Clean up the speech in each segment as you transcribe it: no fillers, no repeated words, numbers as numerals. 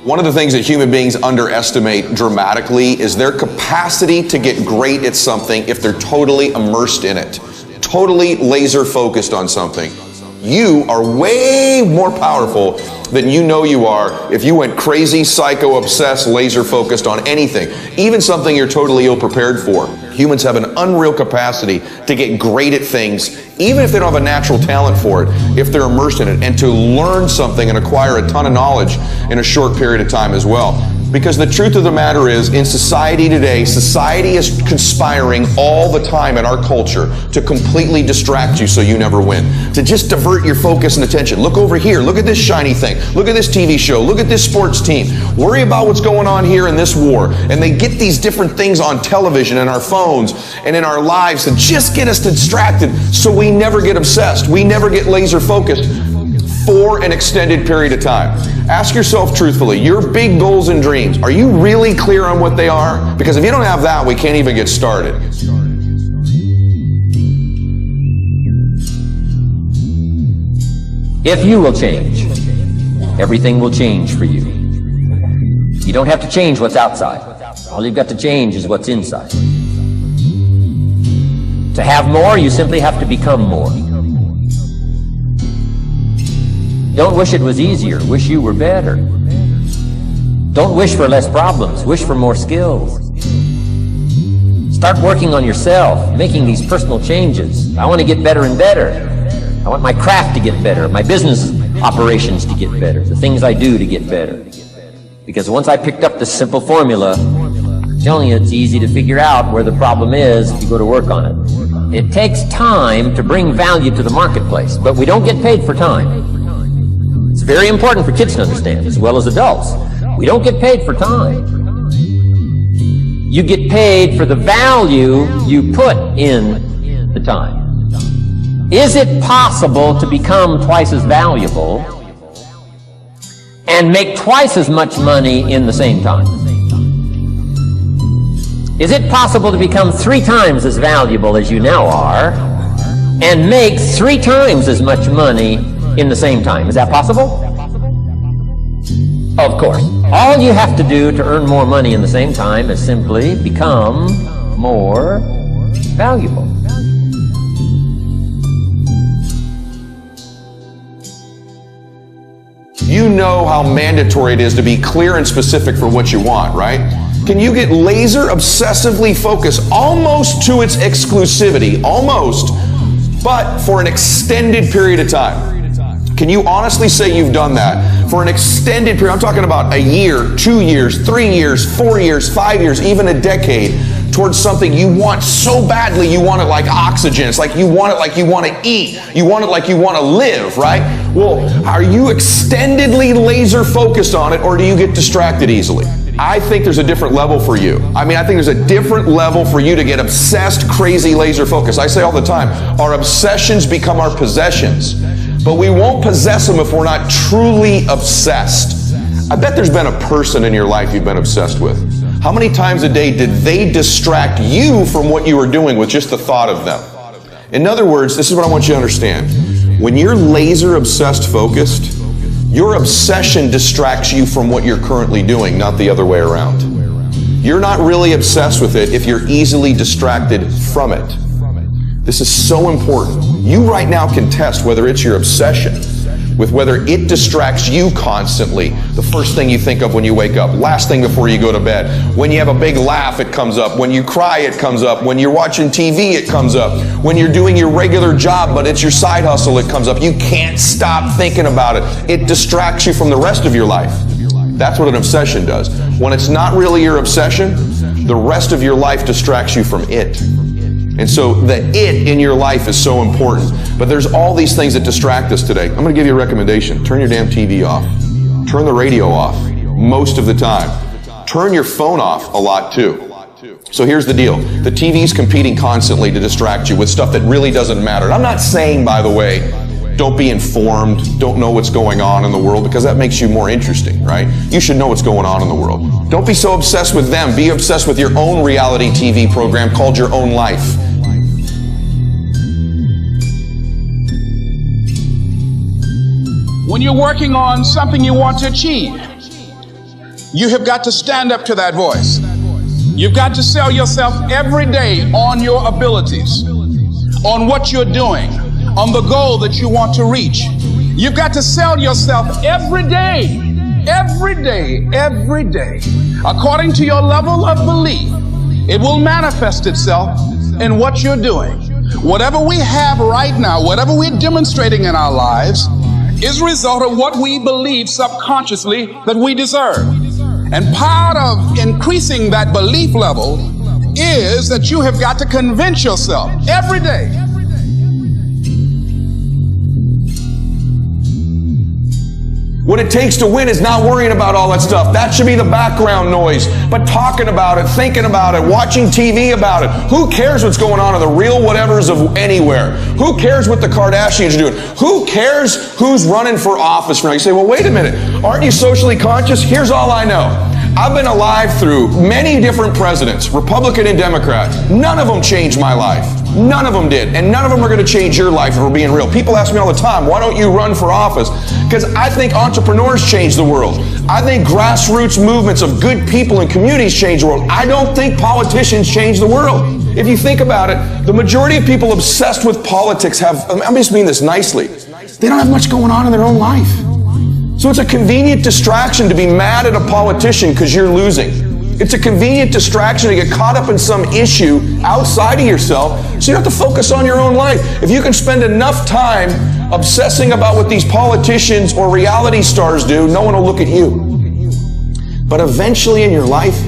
One of the things that human beings underestimate dramatically is their capacity to get great at something if they're totally immersed in it, totally laser focused on something. You are way more powerful than you know you are if you went crazy, psycho, obsessed, laser focused on anything, even something you're totally ill-prepared for. Humans have an unreal capacity to get great at things, even if they don't have a natural talent for it, if they're immersed in it, and to learn something and acquire a ton of knowledge in a short period of time as well. Because the truth of the matter is, in society today, society is conspiring all the time in our culture to completely distract you so you never win. To just divert your focus and attention. Look over here, look at this shiny thing, look at this TV show, look at this sports team. Worry about what's going on here in this war. And they get these different things on television and our phones and in our lives to just get us distracted so we never get obsessed. We never get laser focused for an extended period of time. Ask yourself truthfully, your big goals and dreams, are you really clear on what they are? Because if you don't have that, we can't even get started. If you will change, everything will change for you. You don't have to change what's outside. All you've got to change is what's inside. To have more, you simply have to become more. Don't wish it was easier, wish you were better. Don't wish for less problems, wish for more skills. Start working on yourself, making these personal changes. I want to get better and better. I want my craft to get better, my business operations to get better, the things I do to get better. Because once I picked up this simple formula, I'm telling you, it's easy to figure out where the problem is if you go to work on it. It takes time to bring value to the marketplace, but we don't get paid for time. It's very important for kids to understand, as well as adults. We don't get paid for time. You get paid for the value you put in the time. Is it possible to become twice as valuable and make twice as much money in the same time? Is it possible to become 3 times as valuable as you now are and make 3 times as much money in the same time? Is that possible? Of course. All you have to do to earn more money in the same time is simply become more valuable. You know how mandatory it is to be clear and specific for what you want, right? Can you get laser obsessively focused almost to its exclusivity, almost, but for an extended period of time? Can you honestly say you've done that for an extended period? I'm talking about a year, 2 years, 3 years, 4 years, 5 years, even a decade, towards something you want so badly. You want it like oxygen. It's like you want it like you want to eat. You want it like you want to live, right? Well, are you extendedly laser focused on it, or do you get distracted easily? I think there's a different level for you. I think there's a different level for you to get obsessed, crazy, laser focused. I say all the time, our obsessions become our possessions. But we won't possess them if we're not truly obsessed. I bet there's been a person in your life you've been obsessed with. How many times a day did they distract you from what you were doing with just the thought of them? In other words, this is what I want you to understand. When you're laser obsessed focused, your obsession distracts you from what you're currently doing, not the other way around. You're not really obsessed with it if you're easily distracted from it. This is so important. You right now can test whether it's your obsession with whether it distracts you constantly. The first thing you think of when you wake up, last thing before you go to bed. When you have a big laugh, it comes up. When you cry, it comes up. When you're watching TV, it comes up. When you're doing your regular job, but it's your side hustle, it comes up. You can't stop thinking about it. It distracts you from the rest of your life. That's what an obsession does. When it's not really your obsession, the rest of your life distracts you from it. And so the it in your life is so important. But there's all these things that distract us today. I'm going to give you a recommendation. Turn your damn TV off. Turn the radio off most of the time. Turn your phone off a lot too. So here's the deal. The TV's competing constantly to distract you with stuff that really doesn't matter. And I'm not saying, by the way, don't be informed, don't know what's going on in the world, because that makes you more interesting, right? You should know what's going on in the world. Don't be so obsessed with them. Be obsessed with your own reality TV program called Your Own Life. When you're working on something you want to achieve, You have got to stand up to that voice. You've got to sell yourself every day on your abilities, on what you're doing, on the goal that you want to reach. You've got to sell yourself every day, according to your level of belief. It will manifest itself in what you're doing. Whatever we have right now, whatever we're demonstrating in our lives, is a result of what we believe subconsciously that we deserve. And part of increasing that belief level is that you have got to convince yourself every day. What it takes to win is not worrying about all that stuff. That should be the background noise. But talking about it, thinking about it, watching TV about it. Who cares what's going on in the real whatevers of anywhere? Who cares what the Kardashians are doing? Who cares who's running for office now? You say, well, wait a minute. Aren't you socially conscious? Here's all I know. I've been alive through many different presidents, Republican and Democrat. None of them changed my life. None of them did. And none of them are going to change your life if we're being real. People ask me all the time, why don't you run for office? Because I think entrepreneurs change the world. I think grassroots movements of good people and communities change the world. I don't think politicians change the world. If you think about it, the majority of people obsessed with politics have, I'm just mean this nicely, they don't have much going on in their own life. So it's a convenient distraction to be mad at a politician because you're losing. It's a convenient distraction to get caught up in some issue outside of yourself, so you don't have to focus on your own life. If you can spend enough time obsessing about what these politicians or reality stars do, no one will look at you. But eventually in your life,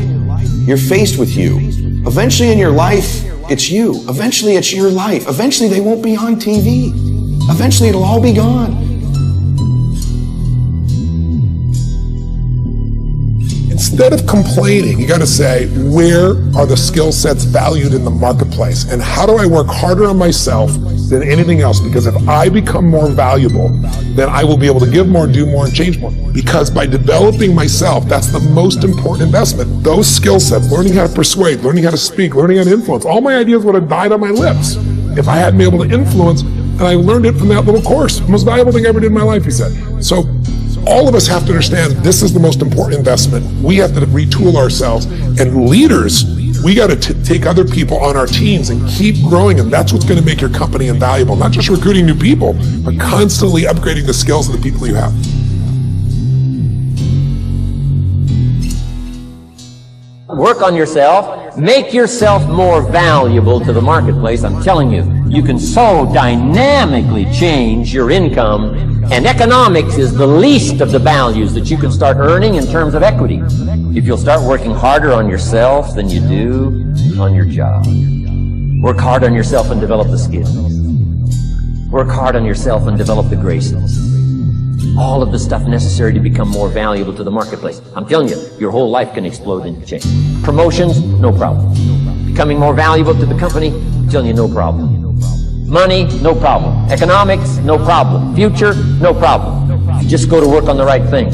you're faced with you. Eventually in your life, it's you. Eventually it's your life. Eventually they won't be on TV. Eventually it'll all be gone. Instead of complaining, you got to say, where are the skill sets valued in the marketplace? And how do I work harder on myself than anything else? Because if I become more valuable, then I will be able to give more, do more, and change more. Because by developing myself, that's the most important investment. Those skill sets, learning how to persuade, learning how to speak, learning how to influence, all my ideas would have died on my lips if I hadn't been able to influence, and I learned it from that little course. The most valuable thing I ever did in my life, he said. So all of us have to understand this is the most important investment. We have to retool ourselves. And leaders, we got to take other people on our teams and keep growing. And that's what's going to make your company invaluable. Not just recruiting new people, but constantly upgrading the skills of the people you have. Work on yourself. Make yourself more valuable to the marketplace. I'm telling you, you can so dynamically change your income. And economics is the least of the values that you can start earning in terms of equity. If you'll start working harder on yourself than you do on your job. Work hard on yourself and develop the skills. Work hard on yourself and develop the graces. All of the stuff necessary to become more valuable to the marketplace. I'm telling you, your whole life can explode into change. Promotions, no problem. Becoming more valuable to the company, I'm telling you, no problem. Money, no problem. Economics, no problem. Future, no problem. You just go to work on the right thing.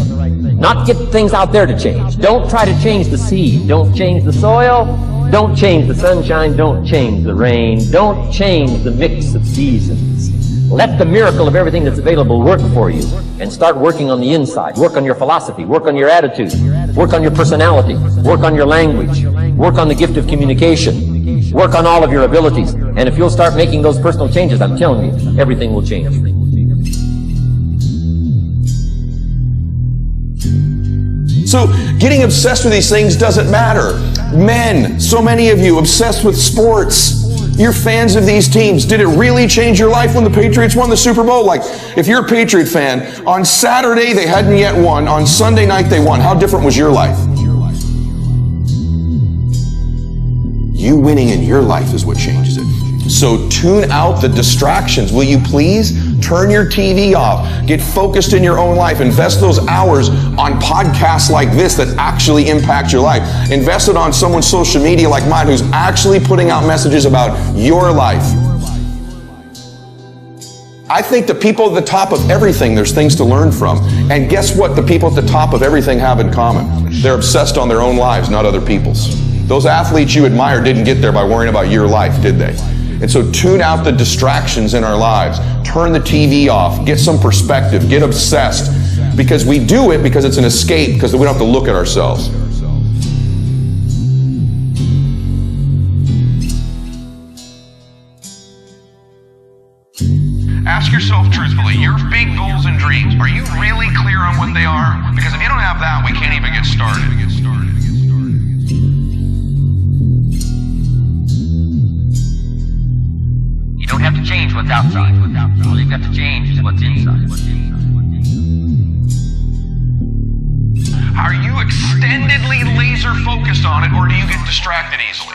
Not get things out there to change. Don't try to change the seed. Don't change the soil. Don't change the sunshine. Don't change the rain. Don't change the mix of seasons. Let the miracle of everything that's available work for you, and start working on the inside. Work on your philosophy. Work on your attitude. Work on your personality. Work on your language. Work on the gift of communication. Work on all of your abilities. And if you'll start making those personal changes, I'm telling you, everything will change. So getting obsessed with these things doesn't matter. Men, so many of you obsessed with sports. You're fans of these teams. Did it really change your life when the Patriots won the Super Bowl? Like, if you're a Patriot fan, on Saturday they hadn't yet won. On Sunday night they won. How different was your life? You winning in your life is what changes it. So tune out the distractions, will you please? Turn your TV off. Get focused in your own life. Invest those hours on podcasts like this that actually impact your life. Invest it on someone's social media like mine who's actually putting out messages about your life. I think the people at the top of everything, there's things to learn from. And guess what the people at the top of everything have in common? They're obsessed on their own lives, not other people's. Those athletes you admire didn't get there by worrying about your life, did they? And so tune out the distractions in our lives. Turn the TV off. Get some perspective. Get obsessed. because we do it because it's an escape, because we don't have to look at ourselves. Ask yourself truthfully, your big goals and dreams, are you really clear on what they are? Because if you don't have that, we can't even get started. You don't have to change what's outside. All you've got to change is what's inside. Are you extendedly laser focused on it, or do you get distracted easily?